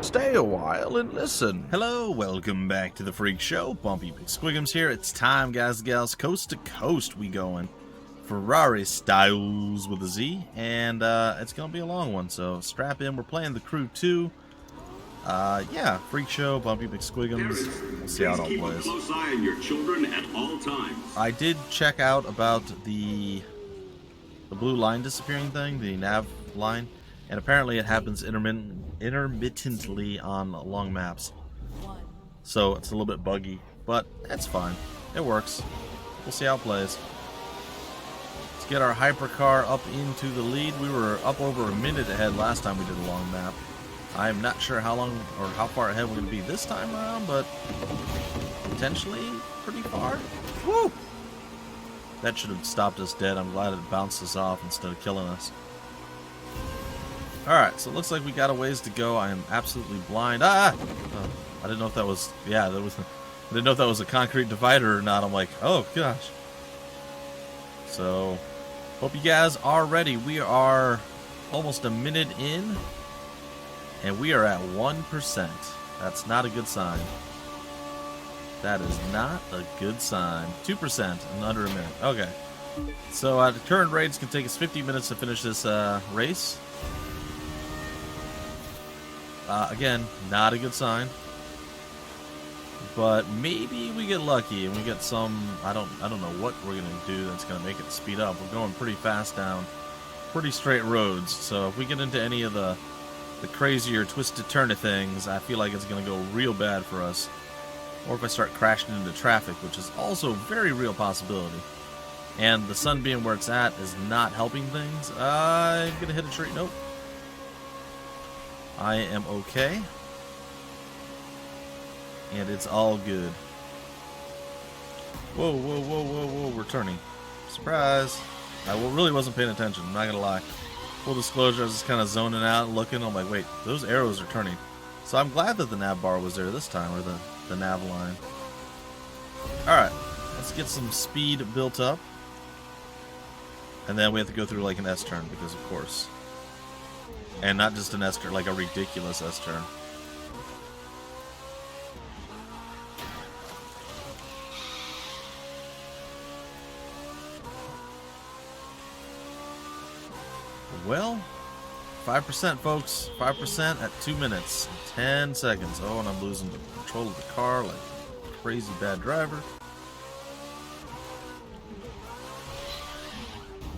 Stay a while and listen. Hello, welcome back to the Freak Show. Bumpy McSquigums here. It's time, guys and gals. Coast to coast we going. Ferrari styles with a Z. And it's going to be a long one, so strap in. We're playing The Crew 2. Yeah, Freak Show, Bumpy McSquigums. We'll see how it all plays. Keep a close eye on your children at all times. I did check out about the blue line disappearing thing, the nav line. And apparently it happens intermittently on long maps. So it's a little bit buggy, but that's fine. It works. We'll see how it plays. Let's get our hypercar up into the lead. We were up over a minute ahead last time we did a long map. I'm not sure how long or how far ahead we're going to be this time around, but potentially pretty far. Woo! That should have stopped us dead. I'm glad it bounced us off instead of killing us. Alright, so it looks like we got a ways to go. I am absolutely blind. I didn't know if that was... Yeah, I didn't know if that was a concrete divider or not. I'm like, oh, gosh. So, hope you guys are ready. We are almost a minute in, and we are at 1%. That's not a good sign. That is not a good sign. 2% in under a minute. Okay. So, the current rates can take us 50 minutes to finish this race. Again, not a good sign, but maybe we get lucky and we get some. I don't know what we're gonna do that's gonna make it speed up. We're going pretty fast down pretty straight roads, so if we get into any of the crazier twisted turny things, I feel like it's gonna go real bad for us. Or if I start crashing into traffic, which is also a very real possibility. And the sun being where it's at is not helping things. I'm gonna hit a tree. Nope. I am okay. And it's all good. Whoa, whoa, whoa, whoa, whoa, we're turning. Surprise. I really wasn't paying attention, I'm not gonna lie. Full disclosure, I was just kind of zoning out and looking. I'm like, wait, those arrows are turning. So I'm glad that the nav bar was there this time, or the nav line. Alright, let's get some speed built up. And then we have to go through like an S-turn, because of course. And not just an S-turn, like a ridiculous S-turn. Well, 5%, folks. 5% at 2 minutes, 10 seconds. Oh, and I'm losing the control of the car like a crazy bad driver.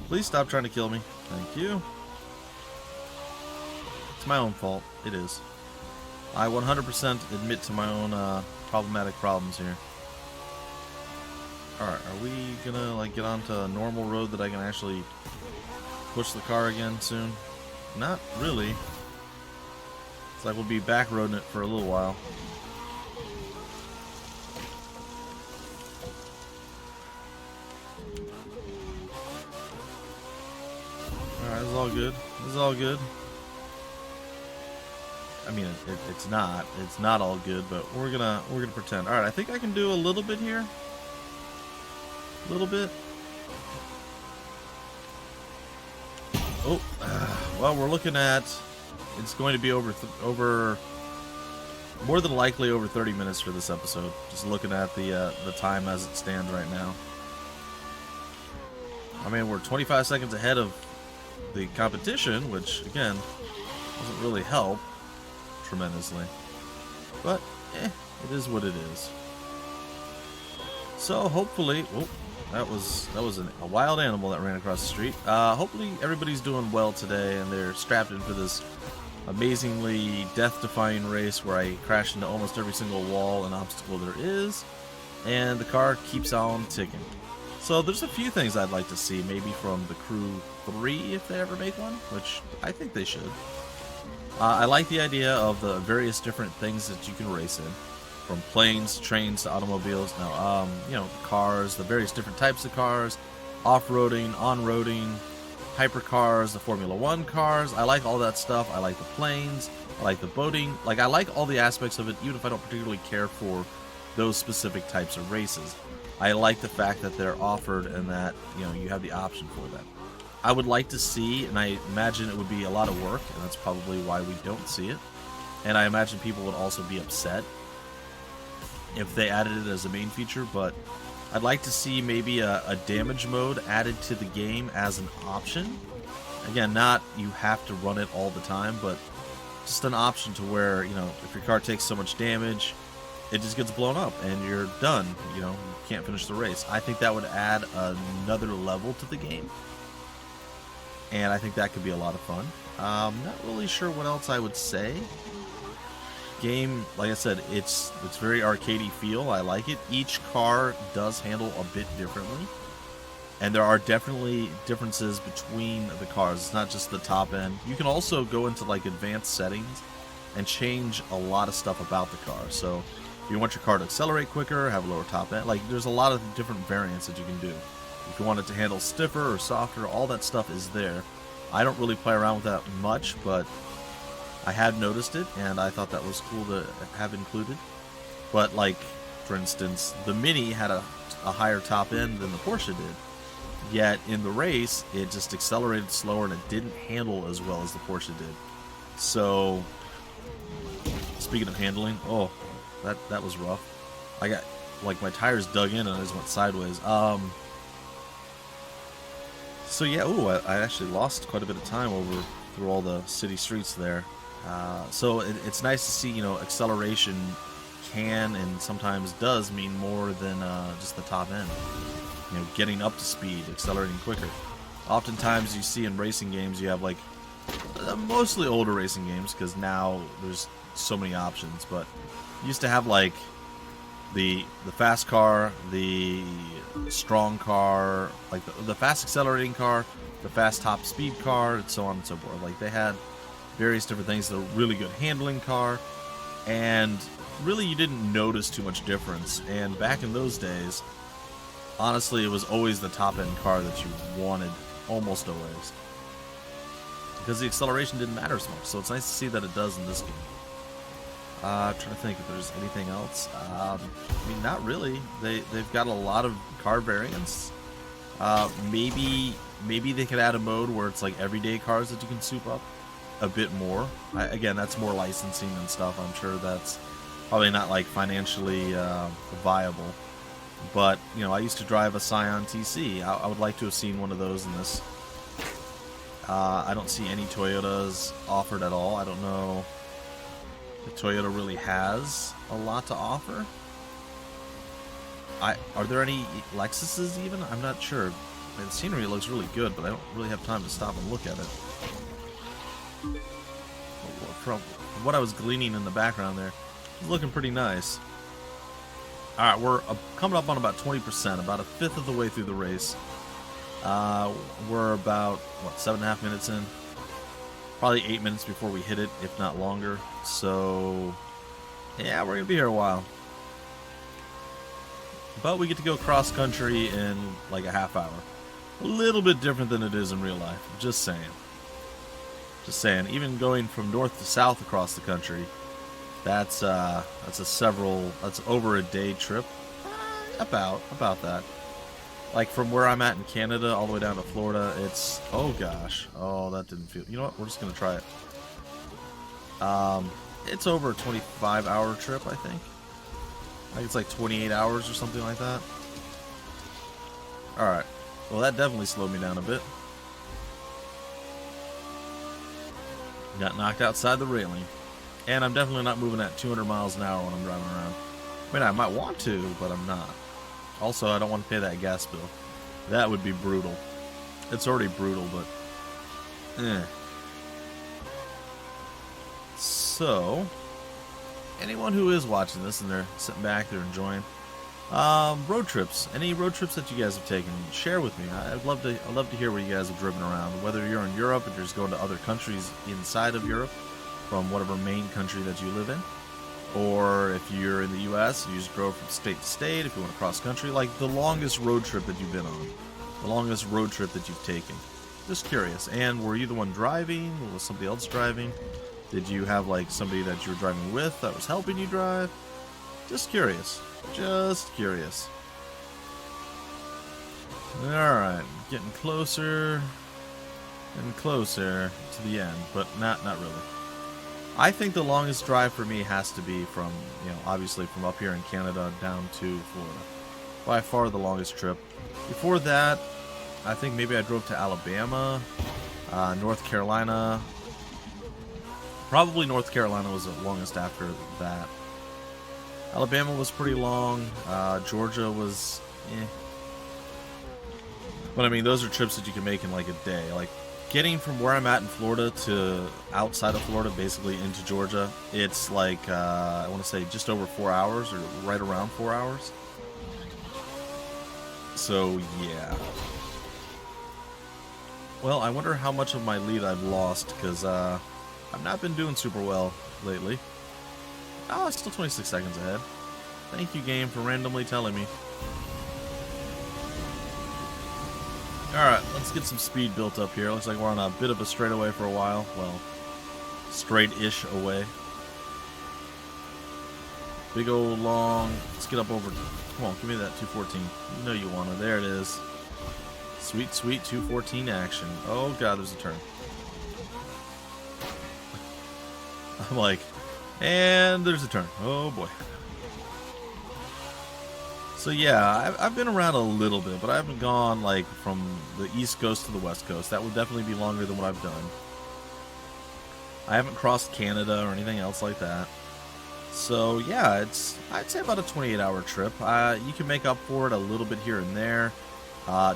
Please stop trying to kill me. Thank you. It's my own fault. It is. I 100% admit to my own problematic problems here. Alright, are we gonna like get onto a normal road that I can actually push the car again soon? Not really. It's like we'll be back roading it for a little while. Alright, this is all good. This is all good. I mean, it's not all good, but we're gonna pretend. All right, I think I can do a little bit here. A little bit. Oh, well, we're looking at. It's going to be over more than likely over 30 minutes for this episode. Just looking at the time as it stands right now. I mean, we're 25 seconds ahead of the competition, which again doesn't really help tremendously, but it is what it is. So hopefully, oh, that was a wild animal that ran across the street. Hopefully everybody's doing well today and they're strapped in for this amazingly death-defying race where I crash into almost every single wall and obstacle there is, and the car keeps on ticking. So there's a few things I'd like to see, maybe from the Crew 3 if they ever make one, which I think they should. I like the idea of the various different things that you can race in, from planes, trains to automobiles. Now, you know, cars, the various different types of cars, off-roading, on-roading, hypercars, the Formula 1 cars. I like all that stuff. I like the planes. I like the boating. Like, I like all the aspects of it, even if I don't particularly care for those specific types of races. I like the fact that they're offered and that, you know, you have the option for that. I would like to see, and I imagine it would be a lot of work, and that's probably why we don't see it, and I imagine people would also be upset if they added it as a main feature, but I'd like to see maybe a damage mode added to the game as an option. Again, not you have to run it all the time, but just an option to where, you know, if your car takes so much damage, it just gets blown up and you're done. You know, you can't finish the race. I think that would add another level to the game, and I think that could be a lot of fun. Not really sure what else I would say. Game, like I said, it's very arcadey feel. I like it. Each car does handle a bit differently, and there are definitely differences between the cars. It's not just the top end. You can also go into like advanced settings and change a lot of stuff about the car. So if you want your car to accelerate quicker, have a lower top end, like there's a lot of different variants that you can do. If you want it to handle stiffer or softer, all that stuff is there. I don't really play around with that much, but I had noticed it, and I thought that was cool to have included. But, like, for instance, the Mini had a higher top end than the Porsche did. Yet, in the race, it just accelerated slower, and it didn't handle as well as the Porsche did. So, speaking of handling, oh, that was rough. I got, like, my tires dug in, and I just went sideways. So, yeah, ooh, I actually lost quite a bit of time through all the city streets there. So it's nice to see, you know, acceleration can and sometimes does mean more than just the top end. You know, getting up to speed, accelerating quicker. Oftentimes you see in racing games you have like mostly older racing games, because now there's so many options, but you used to have like the fast car, the strong car, like the fast accelerating car, the fast top speed car, and so on and so forth. Like they had various different things. The really good handling car, and really you didn't notice too much difference. And back in those days, honestly, it was always the top end car that you wanted, almost always, because the acceleration didn't matter so much. So it's nice to see that it does in this game. Trying to think if there's anything else. I mean, not really. They've got a lot of car variants. Maybe they could add a mode where it's like everyday cars that you can soup up a bit more. Again, that's more licensing and stuff. I'm sure that's probably not like financially viable. But, you know, I used to drive a Scion TC. I would like to have seen one of those in this. I don't see any Toyotas offered at all. I don't know if Toyota really has a lot to offer. Are there any Lexuses even? I'm not sure. I mean, the scenery looks really good, but I don't really have time to stop and look at it. From what I was gleaning in the background there, it's looking pretty nice. Alright, we're coming up on about 20%, about a fifth of the way through the race. We're about, 7.5 minutes in? Probably 8 minutes before we hit it, if not longer. So, yeah, we're going to be here a while. But we get to go cross-country in like a half hour. A little bit different than it is in real life, just saying. Just saying, even going from north to south across the country, that's over a day trip. About that. Like from where I'm at in Canada all the way down to Florida, it's, oh gosh, oh that didn't feel, you know what, we're just gonna try it. It's over a 25-hour trip, I think. I think it's like 28 hours or something like that. Alright, well that definitely slowed me down a bit. Got knocked outside the railing. And I'm definitely not moving at 200 miles an hour when I'm driving around. I mean, I might want to, but I'm not. Also, I don't want to pay that gas bill. That would be brutal. It's already brutal, but So, anyone who is watching this and they're sitting back, they're enjoying road trips. Any road trips that you guys have taken, share with me. I'd love to hear where you guys have driven around. Whether you're in Europe, if you're just going to other countries inside of Europe, from whatever main country that you live in, or if you're in the U.S., you just drove from state to state. If you went across country, like the longest road trip that you've been on, the longest road trip that you've taken. Just curious. And were you the one driving? Or was somebody else driving? Did you have like somebody that you were driving with that was helping you drive? Just curious. Just curious. Alright, getting closer and closer to the end, but not really. I think the longest drive for me has to be from, obviously from up here in Canada down to Florida. By far the longest trip. Before that, I think maybe I drove to Alabama, North Carolina. Probably North Carolina was the longest after that. Alabama was pretty long. Georgia was, But I mean, those are trips that you can make in like a day. Like, getting from where I'm at in Florida to outside of Florida, basically into Georgia, it's like, I want to say just over 4 hours, or right around 4 hours. So, yeah. Well, I wonder how much of my lead I've lost, because I've not been doing super well lately. Oh, it's still 26 seconds ahead. Thank you, game, for randomly telling me. Alright, let's get some speed built up here. Looks like we're on a bit of a straightaway for a while. Well, straight-ish away. Big old long. Let's get up over. Come on, give me that 214. You know you want it. There it is. Sweet, sweet 214 action. Oh, God, there's a turn. I'm like, and there's a turn. Oh, boy. So yeah, I've been around a little bit, but I haven't gone like from the East Coast to the West Coast. That would definitely be longer than what I've done. I haven't crossed Canada or anything else like that. So yeah, I'd say about a 28-hour trip. You can make up for it a little bit here and there.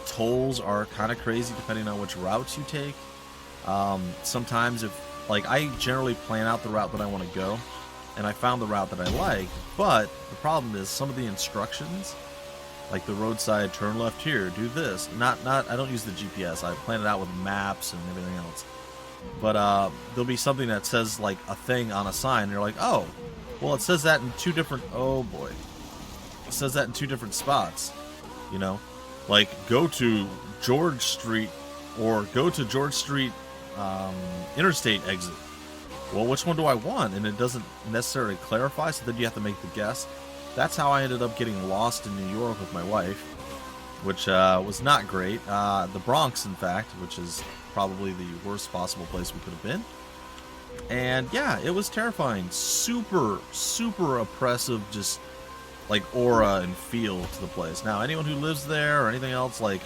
Tolls are kind of crazy depending on which routes you take. Sometimes I generally plan out the route that I want to go, and I found the route that I like, but the problem is some of the instructions, like the roadside turn left here, do this. I don't use the GPS. I plan it out with maps and everything else. But there'll be something that says like a thing on a sign, and you're like, oh, well, it says that in two different, oh boy. It says that in two different spots, like go to George Street or go to George Street interstate exit. Well, which one do I want? And it doesn't necessarily clarify, so then you have to make the guess. That's how I ended up getting lost in New York with my wife, which was not great. The Bronx, in fact, which is probably the worst possible place we could have been. And yeah, it was terrifying. Super, super oppressive, just like aura and feel to the place. Now, anyone who lives there or anything else, like,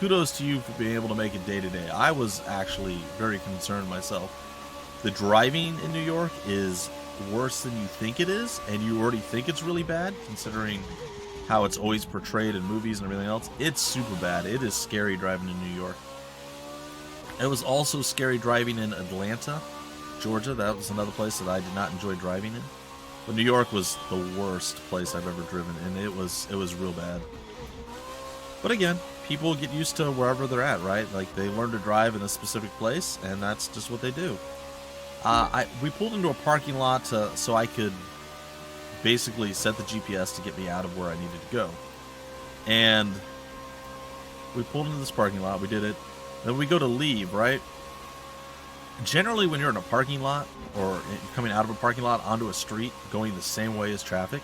kudos to you for being able to make it day to day. I was actually very concerned myself. The driving in New York is worse than you think it is, and you already think it's really bad, considering how it's always portrayed in movies and everything else. It's super bad. It is scary driving in New York. It was also scary driving in Atlanta, Georgia. That was another place that I did not enjoy driving in. But New York was the worst place I've ever driven, and it was real bad. But again, people get used to wherever they're at, right? Like, they learn to drive in a specific place, and that's just what they do. We pulled into a parking lot so I could basically set the GPS to get me out of where I needed to go. And we pulled into this parking lot, we did it, then we go to leave, right? Generally, when you're in a parking lot, or coming out of a parking lot onto a street, going the same way as traffic,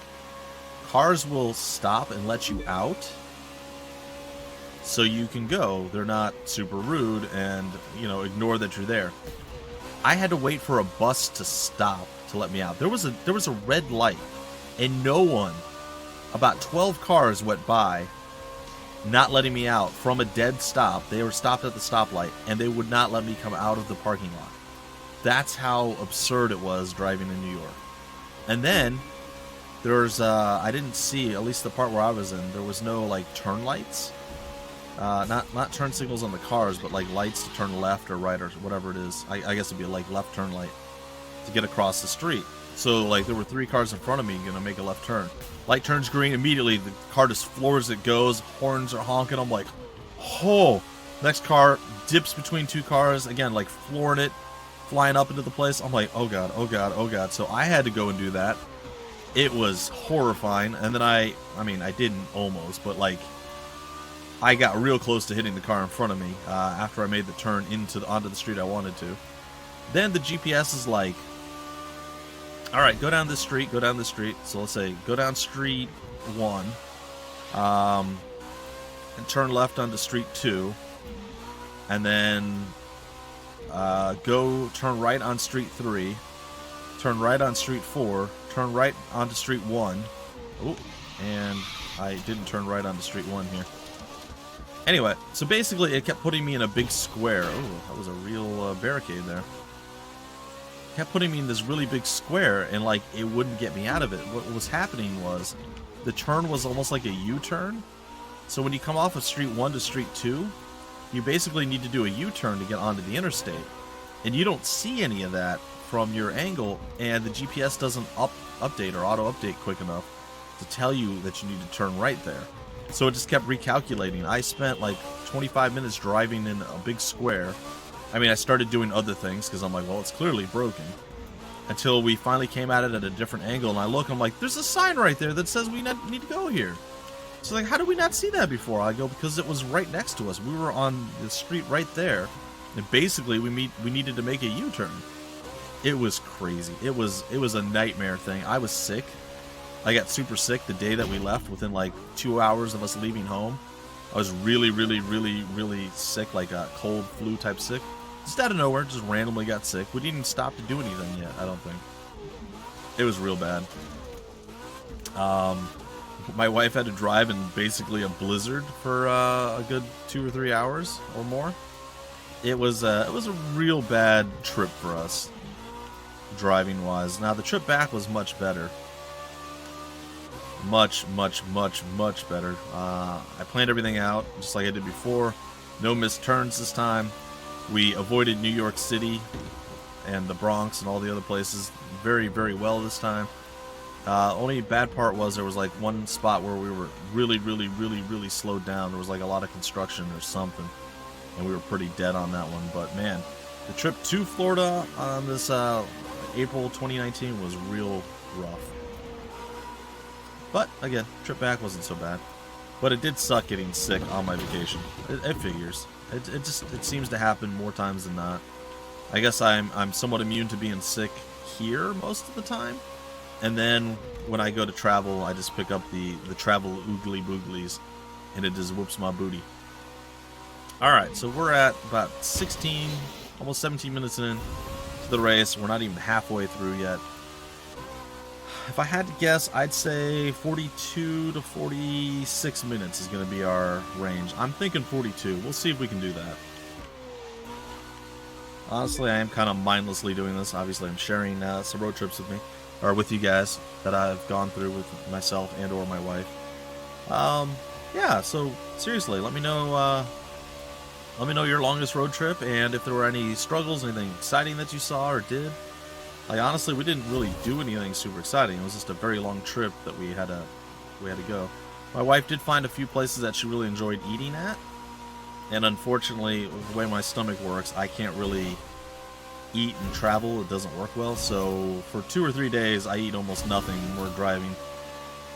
cars will stop and let you out, so you can go. They're not super rude and, ignore that you're there. I had to wait for a bus to stop to let me out. There was a red light, and no one, about 12 cars went by, not letting me out from a dead stop. They were stopped at the stoplight, and they would not let me come out of the parking lot. That's how absurd it was driving in New York. And then there's I didn't see, at least the part where I was in, there was no like turn lights. Not turn signals on the cars, but like lights to turn left or right or whatever it is. I guess it'd be like left turn light to get across the street. So like there were 3 cars in front of me gonna make a left turn. Light turns green, immediately the car just floors it, goes, horns are honking. I'm like, oh. Next car dips between 2 cars, again, like flooring it, flying up into the place. I'm like, oh god, oh god, oh god. So I had to go and do that. It was horrifying. And then I didn't almost, but like, I got real close to hitting the car in front of me after I made the turn onto the street I wanted to. Then the GPS is like, all right, go down this street, go down this street. So let's say go down street 1, and turn left onto street 2, and then turn right on street 3, turn right on Street 4, turn right onto Street 1. Oh, and I didn't turn right onto Street 1 here. Anyway, so basically it kept putting me in a big square. Oh, that was a real barricade there. It kept putting me in this really big square, and like it wouldn't get me out of it. What was happening was the turn was almost like a U-turn. So when you come off of Street 1 to Street 2, you basically need to do a U-turn to get onto the interstate. And you don't see any of that from your angle, and the GPS doesn't update or auto-update quick enough to tell you that you need to turn right there. So it just kept recalculating. I spent like 25 minutes driving in a big square. I mean, I started doing other things because I'm like, well, it's clearly broken. Until we finally came at it at a different angle, and I look, I'm like, there's a sign right there that says we need to go here. So like, how did we not see that before? I go, because it was right next to us. We were on the street right there, and basically we needed to make a U-turn. It was crazy. It was a nightmare thing. I was sick. I got super sick the day that we left. Within like 2 hours of us leaving home, I was really, really, really, really sick, like a cold flu type sick. Just out of nowhere, just randomly got sick. We didn't even stop to do anything yet, I don't think. It was real bad. My wife had to drive in basically a blizzard for a good 2 or 3 hours or more. It was a real bad trip for us, driving wise. Now the trip back was much better. Much, much, much, much better. I planned everything out just like I did before. No missed turns this time. We avoided New York City and the Bronx and all the other places very, very well this time. Only bad part was there was like one spot where we were really, really, really, really slowed down. There was like a lot of construction or something, and we were pretty dead on that one. But man, the trip to Florida on this April 2019 was real rough. But again, trip back wasn't so bad. But it did suck getting sick on my vacation. It figures. It seems to happen more times than not. I guess I'm somewhat immune to being sick here most of the time. And then when I go to travel, I just pick up the travel oogly booglies, and it just whoops my booty. Alright, so we're at about 16, almost 17 minutes in to the race. We're not even halfway through yet. If I had to guess, I'd say 42 to 46 minutes is going to be our range. I'm thinking 42. We'll see if we can do that. Honestly, I am kind of mindlessly doing this. Obviously, I'm sharing some road trips with me, or with you guys, that I've gone through with myself and or my wife. Yeah, so seriously, let me know your longest road trip, and if there were any struggles, anything exciting that you saw or did. Like, honestly, we didn't really do anything super exciting. It was just a very long trip that we had to go. My wife did find a few places that she really enjoyed eating at, and unfortunately, the way my stomach works, I can't really eat and travel. It doesn't work well. So for 2 or 3 days, I eat almost nothing when we're driving,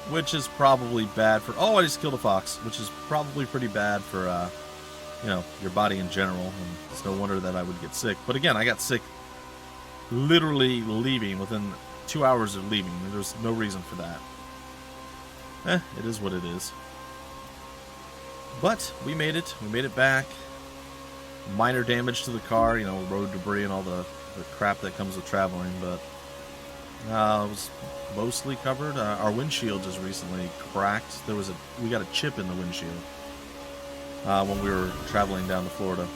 which is probably bad for. Oh, I just killed a fox, which is probably pretty bad for your body in general. And it's no wonder that I would get sick. But again, I got sick literally leaving within 2 hours of leaving. There's no reason for that. It is what it is. But we made it. We made it back. Minor damage to the car, road debris and all the crap that comes with traveling, but it was mostly covered. Our windshield just recently cracked. We got a chip in the windshield when we were traveling down to Florida.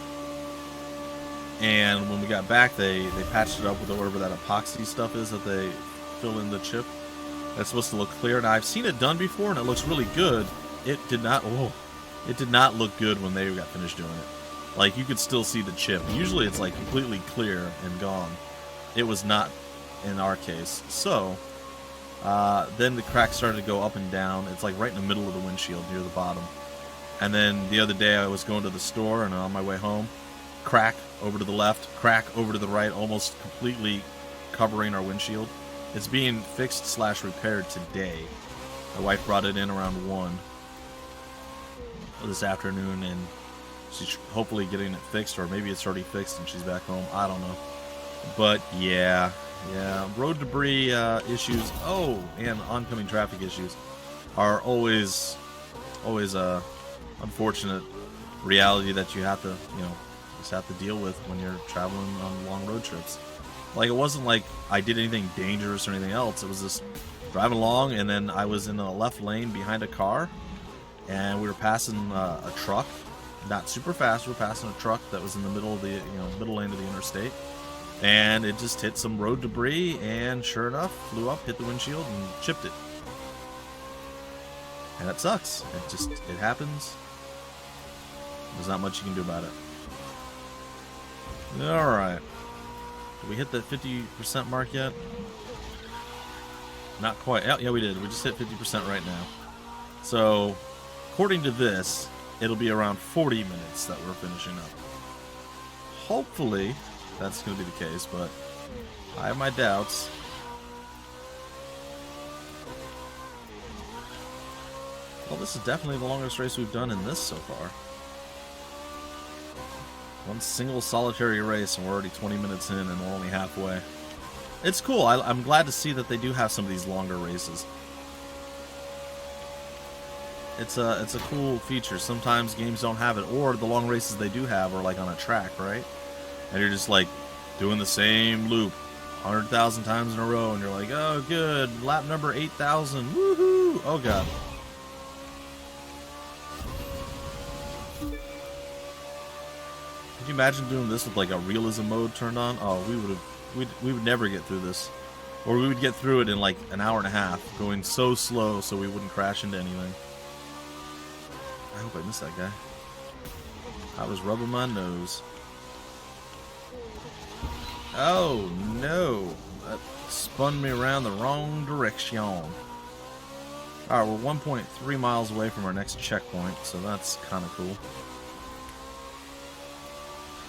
And when we got back, they patched it up with whatever that epoxy stuff is that they fill in the chip. That's supposed to look clear. Now, I've seen it done before, and it looks really good. It did not look good when they got finished doing it. Like, you could still see the chip. Usually it's like completely clear and gone. It was not in our case. So, then the crack started to go up and down. It's like right in the middle of the windshield near the bottom. And then the other day I was going to the store, and on my way home, crack over to the left, crack over to the right, almost completely covering our windshield. It's being fixed / repaired today. My wife brought it in around 1 this afternoon, and she's hopefully getting it fixed, or maybe it's already fixed and she's back home. I don't know. But yeah, road debris issues, and oncoming traffic issues are always a unfortunate reality that you have to, just have to deal with when you're traveling on long road trips. Like, it wasn't like I did anything dangerous or anything else. It was just driving along, and then I was in a left lane behind a car, and we were passing a truck. Not super fast. We were passing a truck that was in the middle of the middle lane of the interstate, and it just hit some road debris, and sure enough, flew up, hit the windshield, and chipped it. And it sucks. It happens. There's not much you can do about it. Alright. Did we hit the 50% mark yet? Not quite. Yeah, we did. We just hit 50% right now. So, according to this, it'll be around 40 minutes that we're finishing up. Hopefully, that's going to be the case, but I have my doubts. Well, this is definitely the longest race we've done in this so far. One single solitary race, and we're already 20 minutes in, and we're only halfway. It's cool. I'm glad to see that they do have some of these longer races. It's a cool feature. Sometimes games don't have it, or the long races they do have are like on a track, right? And you're just like doing the same loop 100,000 times in a row, and you're like, oh, good, lap number 8,000, woohoo! Oh god. Could you imagine doing this with like a realism mode turned on? Oh, we would never get through this. Or we would get through it in like an hour and a half, going so slow so we wouldn't crash into anything. I hope I missed that guy. I was rubbing my nose. Oh no! That spun me around the wrong direction. Alright, we're 1.3 miles away from our next checkpoint, so that's kind of cool.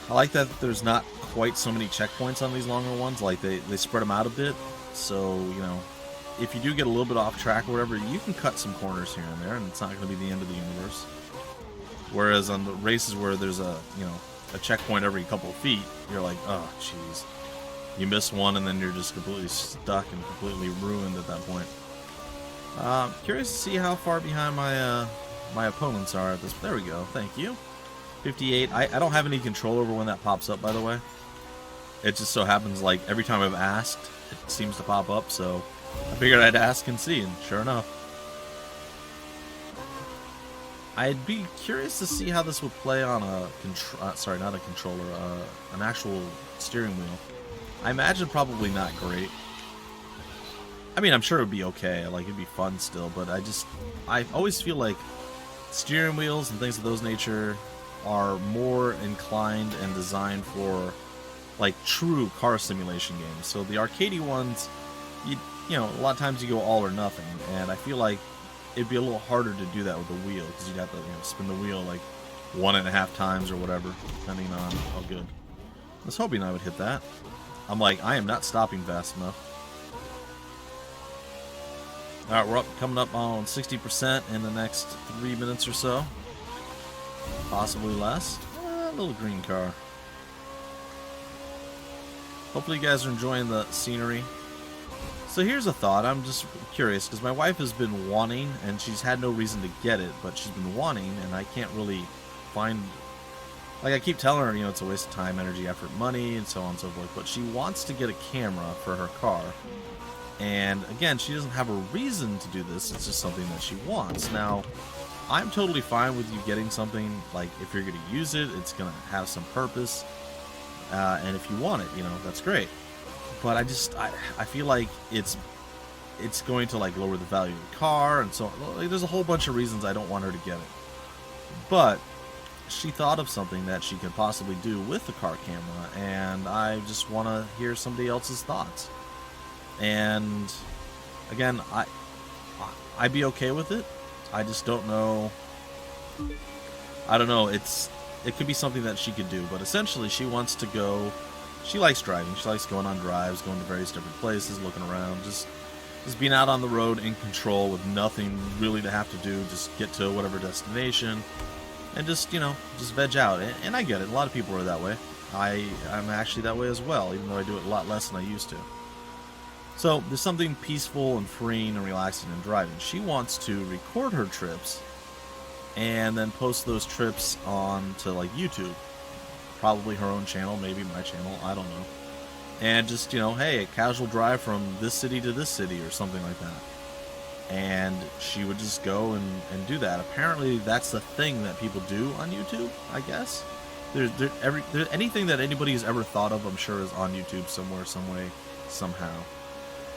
I like that there's not quite so many checkpoints on these longer ones. Like, they spread them out a bit. So, if you do get a little bit off track or whatever, you can cut some corners here and there, and it's not going to be the end of the universe. Whereas on the races where there's a checkpoint every couple of feet, you're like, oh, jeez. You miss one, and then you're just completely stuck and completely ruined at that point. Curious to see how far behind my opponents are at this. There we go. Thank you. 58. I don't have any control over when that pops up, by the way. It just so happens, like, every time I've asked, it seems to pop up, so I figured I'd ask and see, and sure enough. I'd be curious to see how this would play on a sorry, not a controller, an actual steering wheel. I imagine probably not great. I mean, I'm sure it would be okay, like, it'd be fun still, but I always feel like steering wheels and things of those nature are more inclined and designed for like true car simulation games. So the arcadey ones, you know, a lot of times you go all or nothing, and I feel like it'd be a little harder to do that with the wheel because you'd have to spin the wheel like 1.5 times or whatever, depending on how good. I was hoping I would hit that. I'm like, I am not stopping fast enough. Alright, we're coming up on 60% in the next 3 minutes or so. Possibly less. A little green car. Hopefully you guys are enjoying the scenery. So here's a thought. I'm just curious, because my wife has been wanting, and she's had no reason to get it, but she's been wanting, and I can't really find... Like, I keep telling her, it's a waste of time, energy, effort, money, and so on and so forth, but she wants to get a camera for her car. And, again, she doesn't have a reason to do this. It's just something that she wants. Now, I'm totally fine with you getting something, like, if you're going to use it, it's going to have some purpose. And if you want it, that's great. But I feel like it's going to, like, lower the value of the car, and so like, there's a whole bunch of reasons I don't want her to get it. But she thought of something that she could possibly do with the car camera, and I just want to hear somebody else's thoughts. And again, I'd be okay with it. I just don't know. I don't know. It could be something that she could do, but essentially she wants to go. She likes driving. She likes going on drives, going to various different places, looking around, just being out on the road in control with nothing really to have to do. Just get to whatever destination and just veg out. And I get it. A lot of people are that way. I'm actually that way as well, even though I do it a lot less than I used to. So there's something peaceful and freeing and relaxing in driving. She wants to record her trips and then post those trips on to like YouTube. Probably her own channel, maybe my channel, I don't know. and just, hey, a casual drive from this city to this city or something like that. And she would just go and do that. Apparently, that's the thing that people do on YouTube, I guess. Anything that anybody has ever thought of, I'm sure, is on YouTube somewhere, some way, somehow.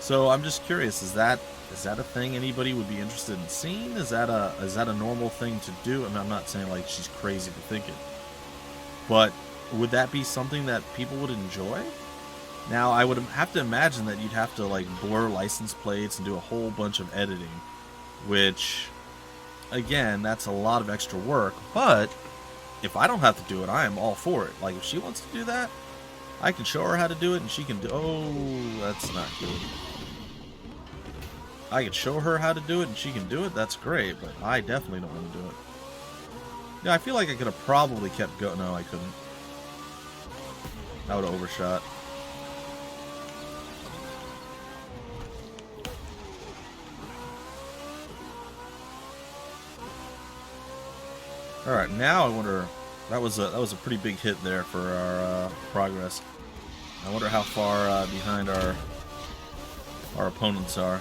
So I'm just curious: is that a thing anybody would be interested in seeing? Is that a normal thing to do? I mean, I'm not saying like she's crazy to think it, but would that be something that people would enjoy? Now, I would have to imagine that you'd have to like blur license plates and do a whole bunch of editing, which, again, that's a lot of extra work. But if I don't have to do it, I am all for it. Like, if she wants to do that, I can show her how to do it, and she can do. Oh, that's not good. I can show her how to do it, and she can do it. That's great, but I definitely don't want to do it. Yeah, I feel like I could have probably kept going. No, I couldn't. I would have overshot. Alright, now I wonder, that was a pretty big hit there for our progress. I wonder how far behind our opponents are.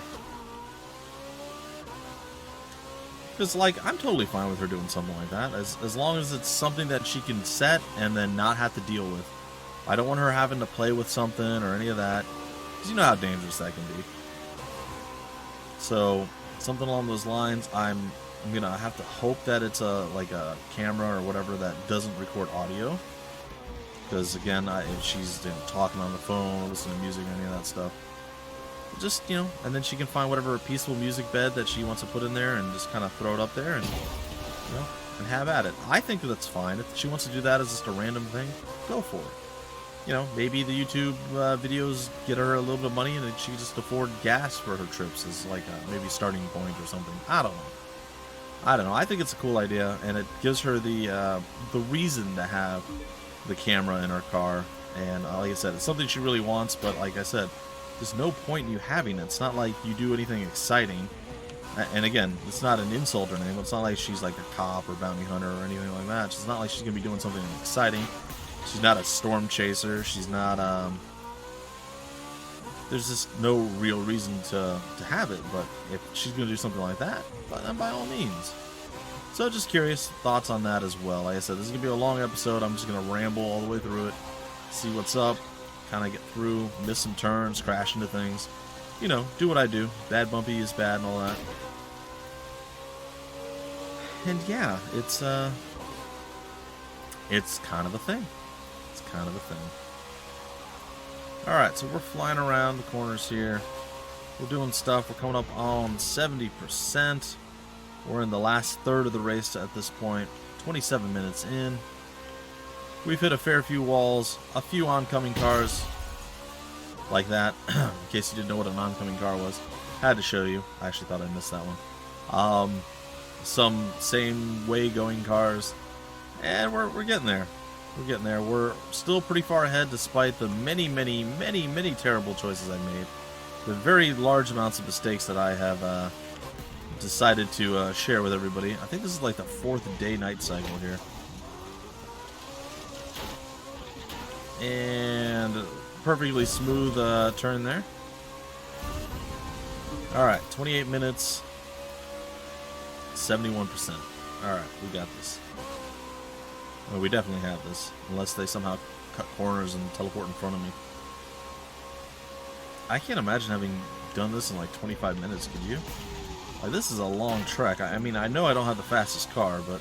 Because, like, I'm totally fine with her doing something like that, as long as it's something that she can set and then not have to deal with. I don't want her having to play with something or any of that, because you know how dangerous that can be. So, something along those lines, I'm gonna have to hope that it's like a camera or whatever that doesn't record audio, because again, if she's talking on the phone or listening to music or any of that stuff, just and then she can find whatever peaceful music bed that she wants to put in there and just kind of throw it up there and and have at it. I think that's fine. If she wants to do that as just a random thing, go for it. Maybe the YouTube videos get her a little bit of money and then she can just afford gas for her trips as like maybe starting point or something. I don't know. I think it's a cool idea, and it gives her the reason to have the camera in her car. And like I said, it's something she really wants. But like I said, there's no point in you having it. It's not like you do anything exciting. And again, it's not an insult or anything. But it's not like she's like a cop or bounty hunter or anything like that. It's not like she's gonna be doing something exciting. She's not a storm chaser. She's not. There's just no real reason to have it, but if she's going to do something like that, then by all means. So just curious thoughts on that as well. Like I said, this is going to be a long episode. I'm just going to ramble all the way through it, see what's up, kind of get through, miss some turns, crash into things. Do what I do. Bad bumpy is bad and all that. And yeah, it's kind of a thing. It's kind of a thing. Alright, so we're flying around the corners here. We're doing stuff. We're coming up on 70%. We're in the last third of the race at this point. 27 minutes in. We've hit a fair few walls. A few oncoming cars. Like that. In case you didn't know what an oncoming car was. Had to show you. I actually thought I missed that one. Some same way going cars. And we're getting there. We're getting there. We're still pretty far ahead despite the many terrible choices I made. The very large amounts of mistakes that I have decided to share with everybody. I think this is like the 4th day-night cycle here. And perfectly smooth turn there. Alright, 28 minutes, 71%. Alright, we got this. Well, we definitely have this, unless they somehow cut corners and teleport in front of me. I can't imagine having done this in like 25 minutes, could you? Like, this is a long trek. I mean, I know I don't have the fastest car, but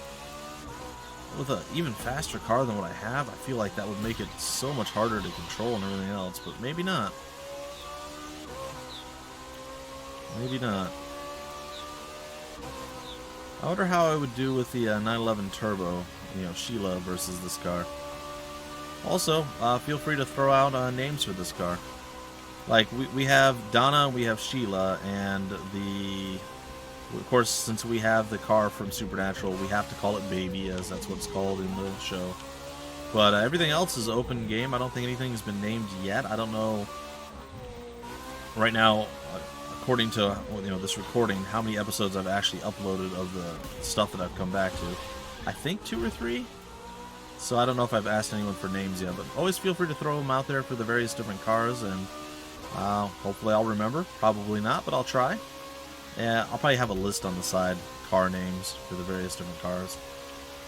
with an even faster car than what I have, I feel like that would make it so much harder to control and everything else, but maybe not. Maybe not. I wonder how I would do with the 911 Turbo, Sheila versus this car. Also, feel free to throw out names for this car. Like, we have Donna, we have Sheila, and of course, since we have the car from Supernatural, we have to call it Baby, as that's what it's called in the show. But everything else is open game. I don't think anything has been named yet. I don't know right now, according to this recording, how many episodes I've actually uploaded of the stuff that I've come back to. I think 2 or 3. So I don't know if I've asked anyone for names yet, but always feel free to throw them out there for the various different cars, and hopefully I'll remember. Probably not, but I'll try. Yeah, I'll probably have a list on the side, car names for the various different cars.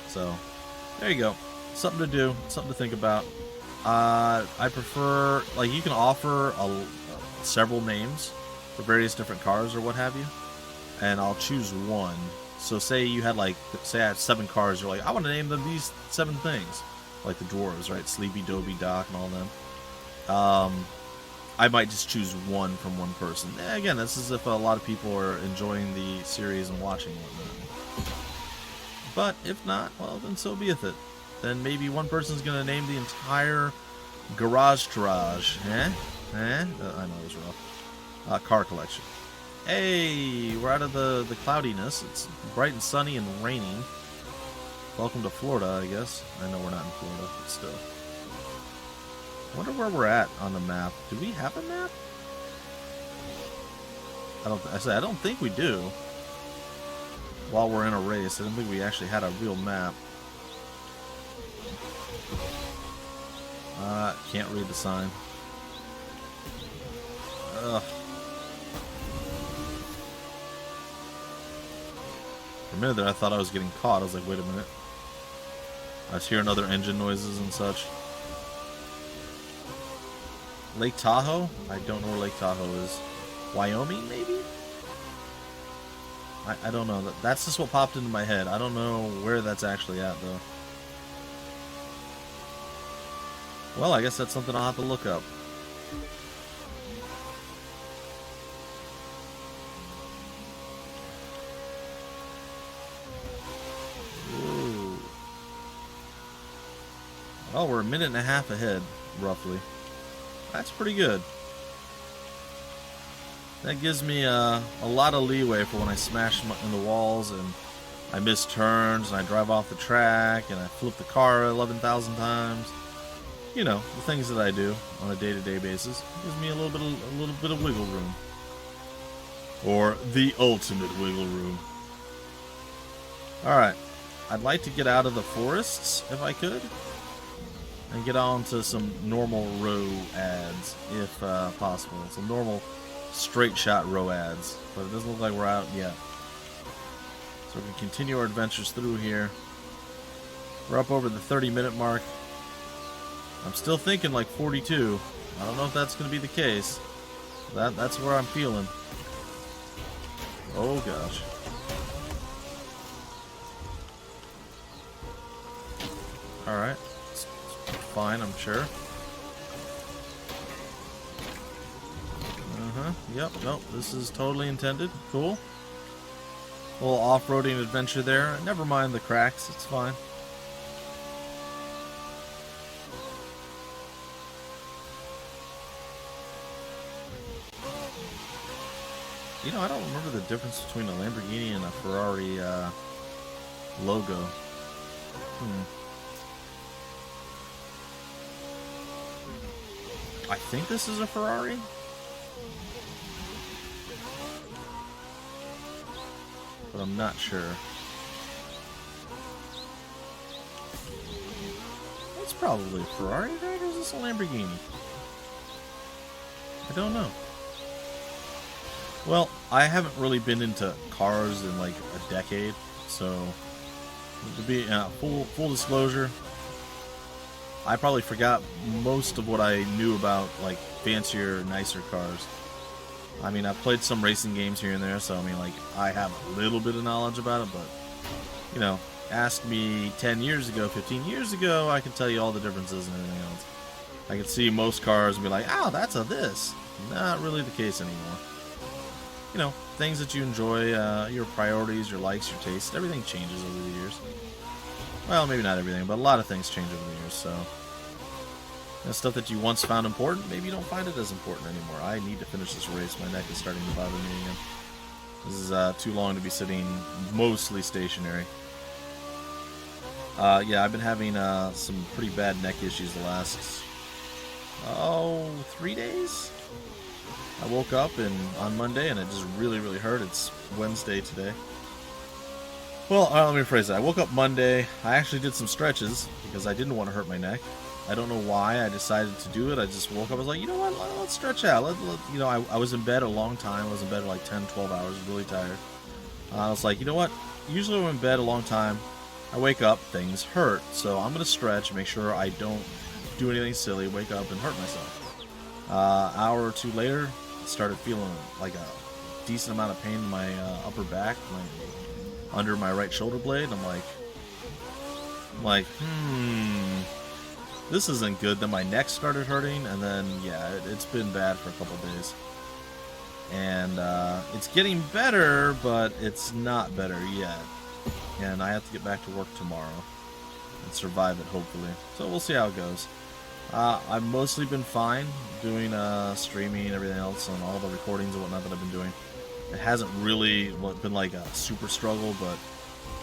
So there you go. Something to do, something to think about. I prefer, like, you can offer several names for various different cars or what have you, and I'll choose one. So say you had, like, say I have 7 cars, you're like, I want to name them these 7 things, like the dwarves, right? Sleepy, Dobie, Doc, and all them. I might just choose one from one person. Again, this is if a lot of people are enjoying the series and watching it. But if not, well, then so be it. Then maybe one person's going to name the entire garage. I know it was rough. Car collection. Hey, we're out of the cloudiness. It's bright and sunny and raining. Welcome to Florida, I guess. I know we're not in Florida, but still. I wonder where we're at on the map. Do we have a map? I don't think we do. While we're in a race, I don't think we actually had a real map. Can't read the sign. Ugh. For a minute there, I thought I was getting caught. I was like, wait a minute. I was hearing other engine noises and such. Lake Tahoe? I don't know where Lake Tahoe is. Wyoming, maybe? I don't know. That's just what popped into my head. I don't know where that's actually at, though. Well, I guess that's something I'll have to look up. Ooh. Well, we're a minute and a half ahead, roughly. That's pretty good. That gives me a lot of leeway for when I smash in the walls and I miss turns and I drive off the track and I flip the car 11,000 times. You know, the things that I do on a day-to-day basis. Gives me a little bit of wiggle room. Or the ultimate wiggle room. Alright. I'd like to get out of the forests, if I could. And get on to some normal row ads, if possible. Some normal straight shot row ads. But it doesn't look like we're out yet. So we can continue our adventures through here. We're up over the 30-minute mark. I'm still thinking like 42. I don't know if that's going to be the case. That's where I'm feeling. Oh gosh. Alright. It's fine, I'm sure. Yep, nope, this is totally intended. Cool. A little off-roading adventure there. Never mind the cracks, it's fine. You know, I don't remember the difference between a Lamborghini and a Ferrari logo. I think this is a Ferrari. But I'm not sure. It's probably a Ferrari, right? Or is this a Lamborghini? I don't know. Well, I haven't really been into cars in like a decade, so to be full disclosure, I probably forgot most of what I knew about like fancier, nicer cars. I mean, I've played some racing games here and there, so I mean, like, I have a little bit of knowledge about it, but, you know, ask me 10 years ago, 15 years ago, I can tell you all the differences and everything else. I can see most cars and be like, oh, that's a this. Not really the case anymore. You know, things that you enjoy, your priorities, your likes, your tastes, everything changes over the years. Well, maybe not everything, but a lot of things change over the years, so... You know, stuff that you once found important, maybe you don't find it as important anymore. I need to finish this race. My neck is starting to bother me again. This is too long to be sitting mostly stationary. Yeah, I've been having some pretty bad neck issues the last, 3 days? I woke up on Monday and it just really, really hurt. It's Wednesday today. Well, let me rephrase that. I woke up Monday. I actually did some stretches because I didn't want to hurt my neck. I don't know why I decided to do it. I just woke up. I was like, you know what? Let's stretch out. You know, I was in bed a long time. I was in bed for like 10, 12 hours. Really tired. I was like, you know what? Usually when I'm in bed a long time, I wake up, things hurt. So I'm going to stretch, make sure I don't do anything silly, wake up and hurt myself. Hour or two later, I started feeling like a decent amount of pain in my upper back, under my right shoulder blade. I'm like, this isn't good. Then my neck started hurting, and then, yeah, it's been bad for a couple days. And it's getting better, but it's not better yet. And I have to get back to work tomorrow and survive it, hopefully. So we'll see how it goes. I've mostly been fine doing streaming and everything else on all the recordings and whatnot that I've been doing. It hasn't really been like a super struggle, but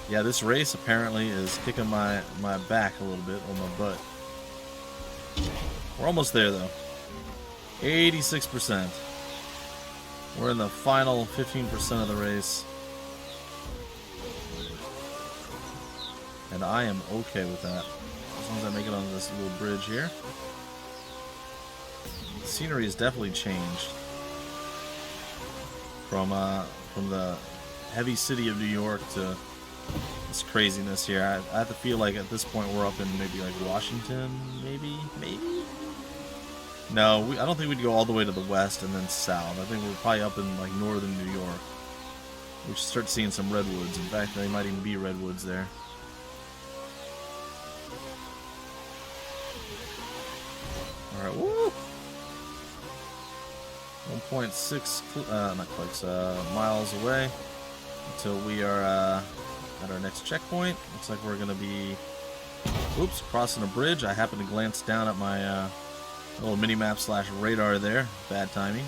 yeah, this race apparently is kicking my back a little bit, or my butt. We're almost there though. 86%. We're in the final 15% of the race. And I am okay with that. As long as I make it on this little bridge here. The scenery has definitely changed. From the heavy city of New York to this craziness here. I have to feel like at this point we're up in maybe like Washington, maybe? No, I don't think we'd go all the way to the west and then south. I think we're probably up in like northern New York. We should start seeing some redwoods. In fact, there might even be redwoods there. Alright, woo! 1.6 not clicks, miles away until we are at our next checkpoint. Looks like we're gonna be crossing a bridge. I happened to glance down at my little mini-map / radar there. Bad timing.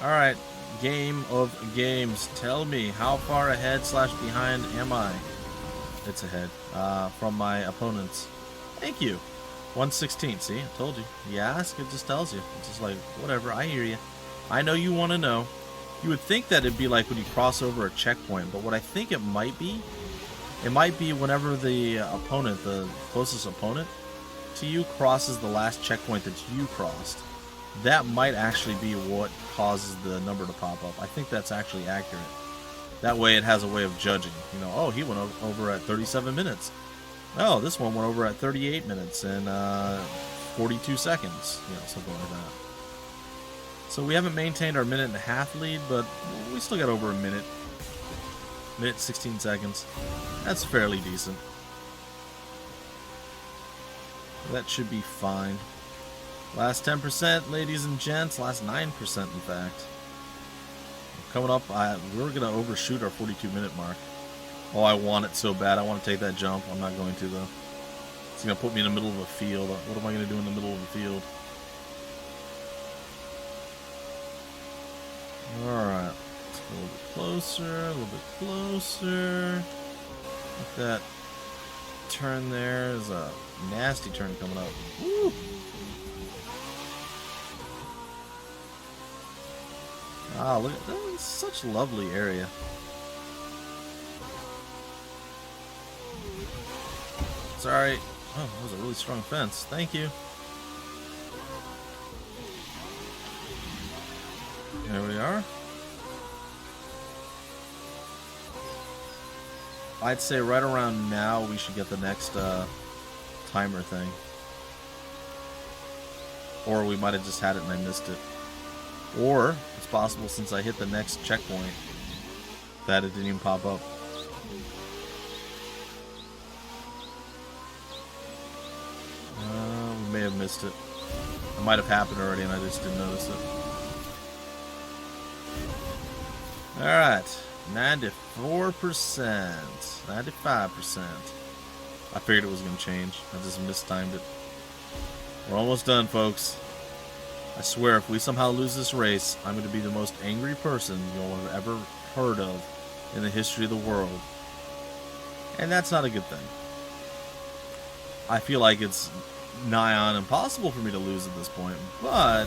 Alright, game of games. Tell me, how far ahead / behind am I? It's ahead from my opponents. Thank you. 116. See, I told you. You ask, it just tells you. It's just like, whatever, I hear you. I know you want to know. You would think that it'd be like when you cross over a checkpoint, but what I think it might be whenever the opponent, the closest opponent to you, crosses the last checkpoint that you crossed. That might actually be what causes the number to pop up. I think that's actually accurate. That way it has a way of judging. You know, oh, he went over at 37 minutes. Oh, this one went over at 38 minutes and 42 seconds. You know, something like that. So we haven't maintained our minute-and-a-half lead, but we still got over a minute. Minute 16 seconds. That's fairly decent. That should be fine. Last 10%, ladies and gents. Last 9%, in fact. Coming up, we're going to overshoot our 42-minute mark. Oh, I want it so bad. I want to take that jump. I'm not going to, though. It's going to put me in the middle of a field. What am I going to do in the middle of a field? Alright. Let's go a little bit closer. A little bit closer. Look at that turn there. There's a nasty turn coming up. Woo! Ah, look at that. It's such a lovely area. Sorry. Oh, that was a really strong fence. Thank you. There we are. I'd say right around now we should get the next timer thing. Or we might have just had it and I missed it. Or it's possible since I hit the next checkpoint that it didn't even pop up. We may have missed it. It might have happened already and I just didn't notice it. Alright, 94%, 95%. I figured it was going to change. I just mistimed it. We're almost done, folks. I swear, if we somehow lose this race, I'm going to be the most angry person you'll have ever heard of in the history of the world. And that's not a good thing. I feel like it's nigh on impossible for me to lose at this point, but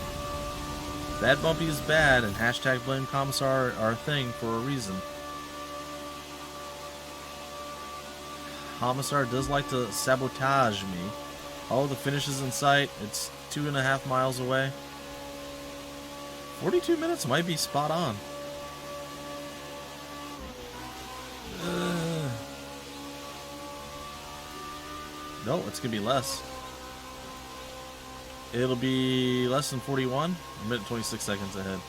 Bad Bumpy is bad, and hashtag blame Commissar are a thing for a reason. Commissar does like to sabotage me. Oh, the finish is in sight. It's 2.5 miles away. 42 minutes might be spot on. No, it's going to be less. It'll be less than 41. A minute 26 seconds ahead.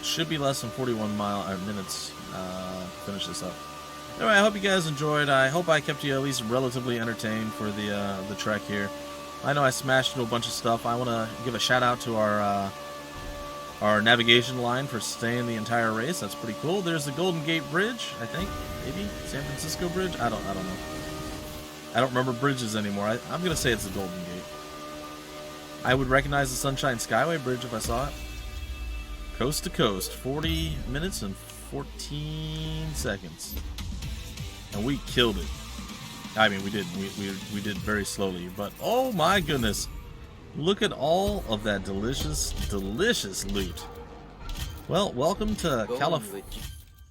Should be less than 41 minutes finish this up. Anyway, I hope you guys enjoyed. I hope I kept you at least relatively entertained for the trek here. I know I smashed into a bunch of stuff. I want to give a shout out to our navigation line for staying the entire race. That's pretty cool. There's the Golden Gate Bridge, I think. Maybe San Francisco Bridge. I don't know. I don't remember bridges anymore. I'm gonna say it's the Golden Gate. I would recognize the Sunshine Skyway Bridge if I saw it. Coast to coast, 40 minutes and 14 seconds, and we killed it. I mean, we did. We did very slowly, but oh my goodness, look at all of that delicious loot. Well, welcome to California.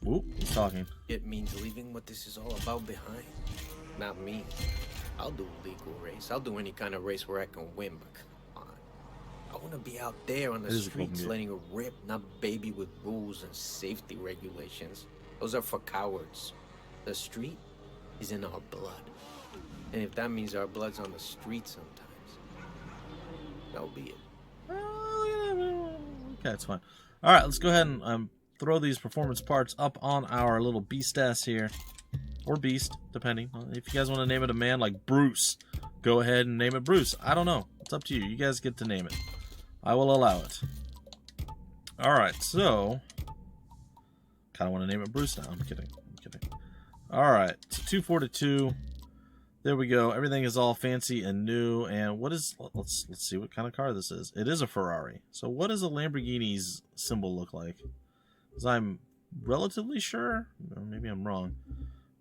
Whoop, he's talking. It means leaving what this is all about behind. Not me. I'll do a legal race. I'll do any kind of race where I can win, but come on. I want to be out there on the streets letting it rip, not baby with rules and safety regulations. Those are for cowards. The street is in our blood. And if that means our blood's on the street sometimes, that'll be it. Okay, that's fine. Alright, let's go ahead and throw these performance parts up on our little beast ass here. Or beast, depending. If you guys want to name it a man like Bruce, go ahead and name it Bruce. I don't know. It's up to you. You guys get to name it. I will allow it. Alright, so kind of want to name it Bruce now. I'm kidding. Alright, so 242. There we go. Everything is all fancy and new. And what is... Let's see what kind of car this is. It is a Ferrari. So what does a Lamborghini's symbol look like? Because I'm relatively sure... Or maybe I'm wrong.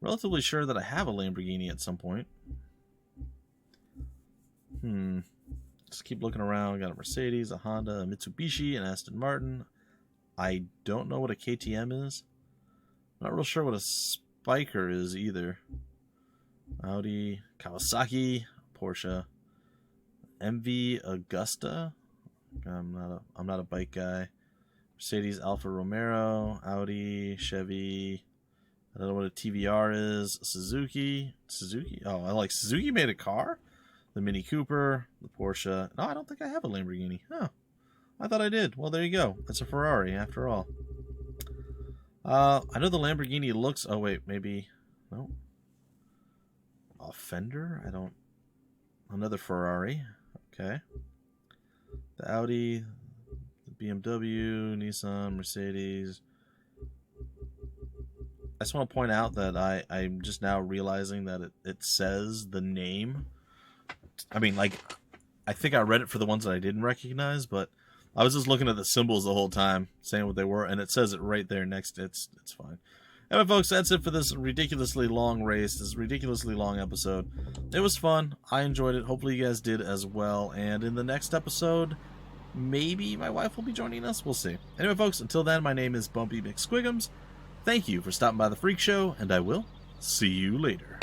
Relatively sure that I have a Lamborghini at some point. Just keep looking around. Got a Mercedes, a Honda, a Mitsubishi, an Aston Martin. I don't know what a KTM is. Not real sure what a Spiker is either. Audi, Kawasaki, Porsche, MV Augusta. I'm not a bike guy. Mercedes Alfa Romeo, Audi, Chevy. I don't know what a TVR is. Suzuki. Oh, I like Suzuki made a car. The Mini Cooper, the Porsche. No, I don't think I have a Lamborghini. Oh, I thought I did. Well, there you go. It's a Ferrari after all. I know the Lamborghini looks... Oh, wait, maybe... No. A Fender? I don't... Another Ferrari. Okay. The Audi, the BMW, Nissan, Mercedes. I just want to point out that I'm just now realizing that it says the name. I mean, like, I think I read it for the ones that I didn't recognize, but I was just looking at the symbols the whole time, saying what they were, and it says it right there next. It's fine. Anyway, folks, that's it for this ridiculously long race, this ridiculously long episode. It was fun. I enjoyed it. Hopefully you guys did as well. And in the next episode, maybe my wife will be joining us. We'll see. Anyway, folks, until then, my name is Bumpy McSquigums. Thank you for stopping by the Freak Show, and I will see you later.